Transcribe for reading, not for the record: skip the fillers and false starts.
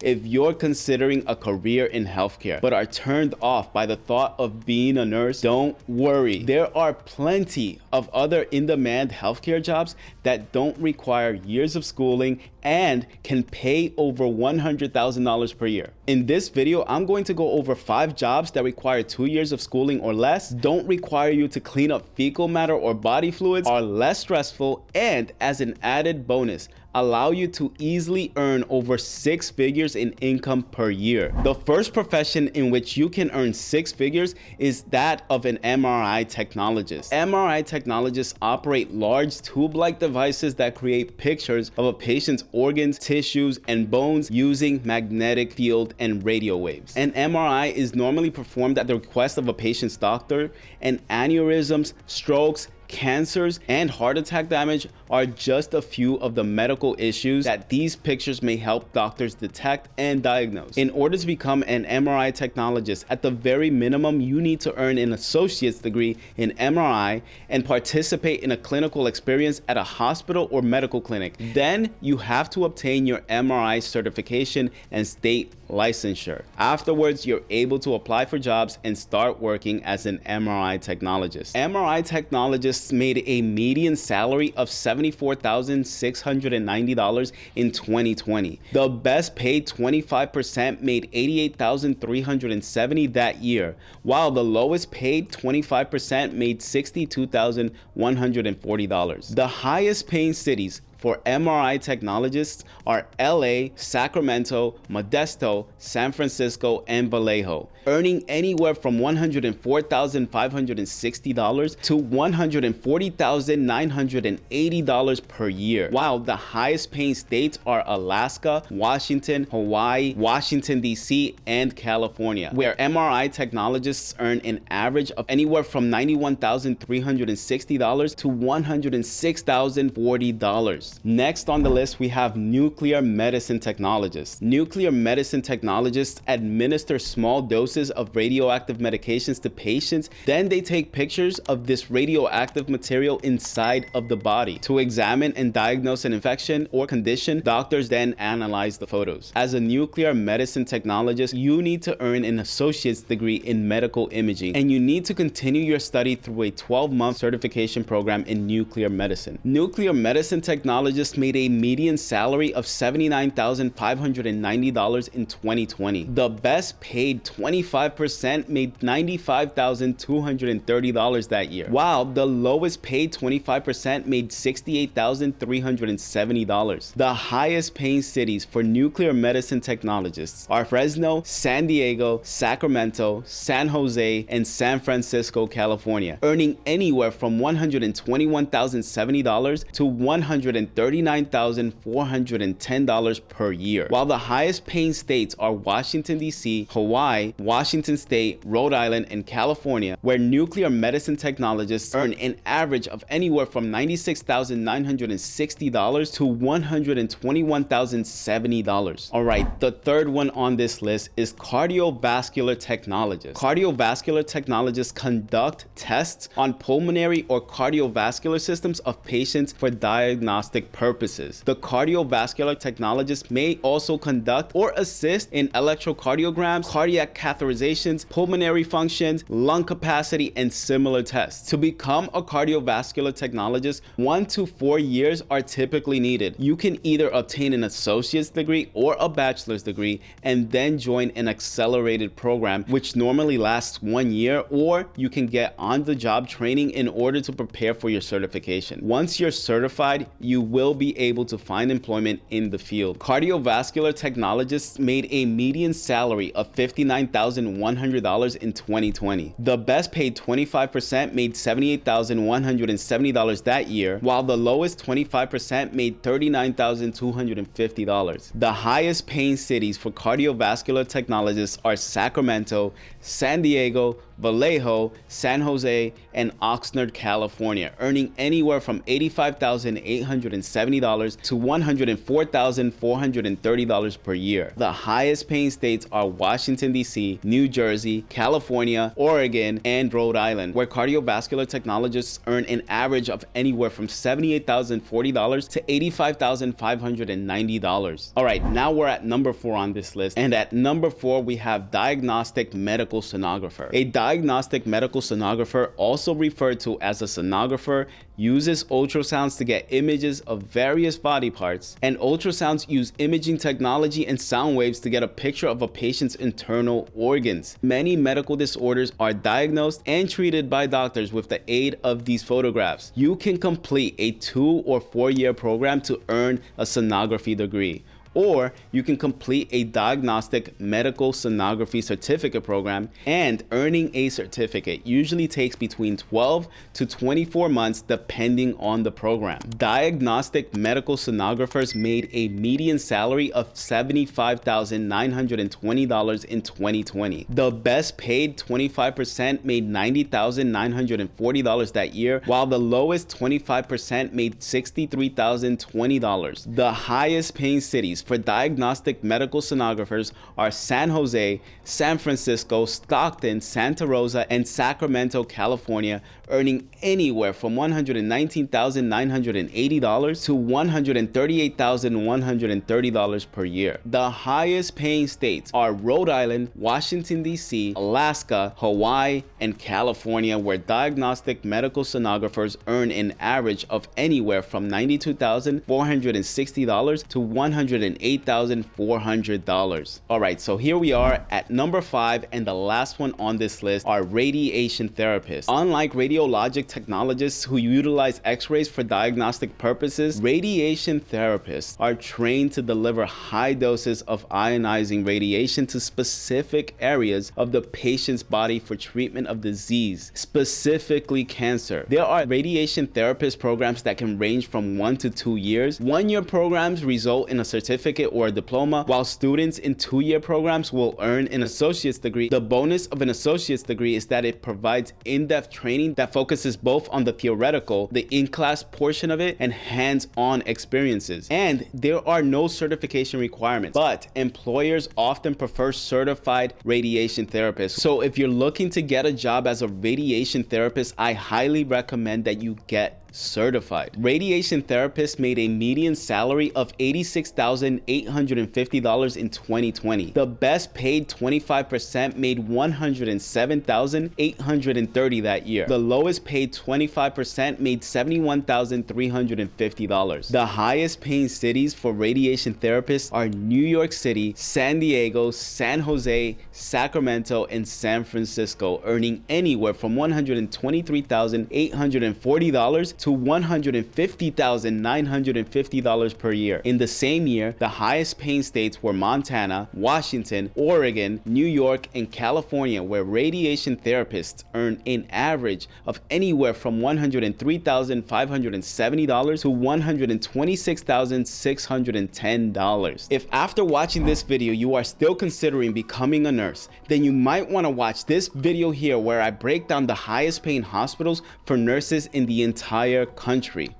If you're considering a career in healthcare but are turned off by the thought of being a nurse, don't worry. There are plenty of other in-demand healthcare jobs that don't require years of schooling and can pay over $100,000 per year. In this video, I'm going to go over 5 jobs that require 2 years of schooling or less, don't require you to clean up fecal matter or body fluids, are less stressful, and as an added bonus, allow you to easily earn over 6 figures in income per year. The first profession in which you can earn 6 figures is that of an MRI technologist. MRI technologists operate large tube-like devices that create pictures of a patient's organs, tissues, and bones using magnetic field and radio waves. An MRI is normally performed at the request of a patient's doctor, and aneurysms, strokes, cancers, and heart attack damage are just a few of the medical issues that these pictures may help doctors detect and diagnose. In order to become an MRI technologist, at the very minimum, you need to earn an associate's degree in MRI and participate in a clinical experience at a hospital or medical clinic. Then you have to obtain your MRI certification and state licensure. Afterwards, you're able to apply for jobs and start working as an MRI technologist. MRI technologists made a median salary of $74,690 in 2020. The best paid 25% made $88,370 that year, while the lowest paid 25% made $62,140. The highest paying cities for MRI technologists are LA, Sacramento, Modesto, San Francisco, and Vallejo, earning anywhere from $104,560 to $140,980 per year, while the highest paying states are Alaska, Washington, Hawaii, Washington, D.C., and California, where MRI technologists earn an average of anywhere from $91,360 to $106,040. Next on the list, we have nuclear medicine technologists. Nuclear medicine technologists administer small doses of radioactive medications to patients. Then they take pictures of this radioactive material inside of the body. To examine and diagnose an infection or condition, doctors then analyze the photos. As a nuclear medicine technologist, you need to earn an associate's degree in medical imaging, and you need to continue your study through a 12-month certification program in nuclear medicine. Nuclear medicine technologists made a median salary of $79,590 in 2020. The best paid 25% made $95,230 that year, while the lowest paid 25% made $68,370. The highest paying cities for nuclear medicine technologists are Fresno, San Diego, Sacramento, San Jose, and San Francisco, California, earning anywhere from $121,070 to $139,410 per year, while the highest paying states are Washington, D.C., Hawaii, Washington State, Rhode Island, and California, where nuclear medicine technologists earn an average of anywhere from $96,960 to $121,070. All right, the third one on this list is cardiovascular technologists. Cardiovascular technologists conduct tests on pulmonary or cardiovascular systems of patients for diagnostic purposes. The cardiovascular technologist may also conduct or assist in electrocardiograms, cardiac catheterizations, pulmonary functions, lung capacity, and similar tests. To become a cardiovascular technologist, 1 to 4 years are typically needed. You can either obtain an associate's degree or a bachelor's degree and then join an accelerated program, which normally lasts 1 year, or you can get on-the-job training in order to prepare for your certification. Once you're certified, you will be able to find employment in the field. Cardiovascular technologists made a median salary of $59,100 in 2020. The best paid 25% made $78,170 that year, while the lowest 25% made $39,250. The highest paying cities for cardiovascular technologists are Sacramento, San Diego, Vallejo, San Jose, and Oxnard, California, earning anywhere from $85,870 to $104,430 per year. The highest paying states are Washington, D.C., New Jersey, California, Oregon, and Rhode Island, where cardiovascular technologists earn an average of anywhere from $78,040 to $85,590. All right, now we're at number 4 on this list, and at number 4 we have Diagnostic Medical Sonographer. A diagnostic medical sonographer, also referred to as a sonographer, uses ultrasounds to get images of various body parts, and ultrasounds use imaging technology and sound waves to get a picture of a patient's internal organs. Many medical disorders are diagnosed and treated by doctors with the aid of these photographs. You can complete a 2 or 4 year program to earn a sonography degree, or you can complete a diagnostic medical sonography certificate program, and earning a certificate usually takes between 12 to 24 months depending on the program. Diagnostic medical sonographers made a median salary of $75,920 in 2020. The best paid 25% made $90,940 that year, while the lowest 25% made $63,020. The highest paying cities for diagnostic medical sonographers are San Jose, San Francisco, Stockton, Santa Rosa, and Sacramento, California, earning anywhere from $119,980 to $138,130 per year. The highest paying states are Rhode Island, Washington, D.C., Alaska, Hawaii, and California, where diagnostic medical sonographers earn an average of anywhere from $92,460 to $108,400. All right, so here we are at number 5, and the last one on this list are radiation therapists. Unlike radiologic technologists who utilize x-rays for diagnostic purposes, radiation therapists are trained to deliver high doses of ionizing radiation to specific areas of the patient's body for treatment of disease, specifically cancer. There are radiation therapist programs that can range from 1 to 2 years. 1-year programs result in a certificate or a diploma, while students in 2-year programs will earn an associate's degree. The bonus of an associate's degree is that it provides in-depth training that focuses both on the theoretical, the in-class portion of it, and hands-on experiences. And there are no certification requirements, but employers often prefer certified radiation therapists. So if you're looking to get a job as a radiation therapist, I highly recommend that you get certified. Radiation therapists made a median salary of $86,850 in 2020. The best paid 25% made $107,830 that year. The lowest paid 25% made $71,350. The highest paying cities for radiation therapists are New York City, San Diego, San Jose, Sacramento, and San Francisco, earning anywhere from $123,840 to $150,950 per year. In the same year, the highest paying states were Montana, Washington, Oregon, New York, and California, where radiation therapists earn an average of anywhere from $103,570 to $126,610. If after watching this video you are still considering becoming a nurse, then you might want to watch this video here where I break down the highest paying hospitals for nurses in the entire country.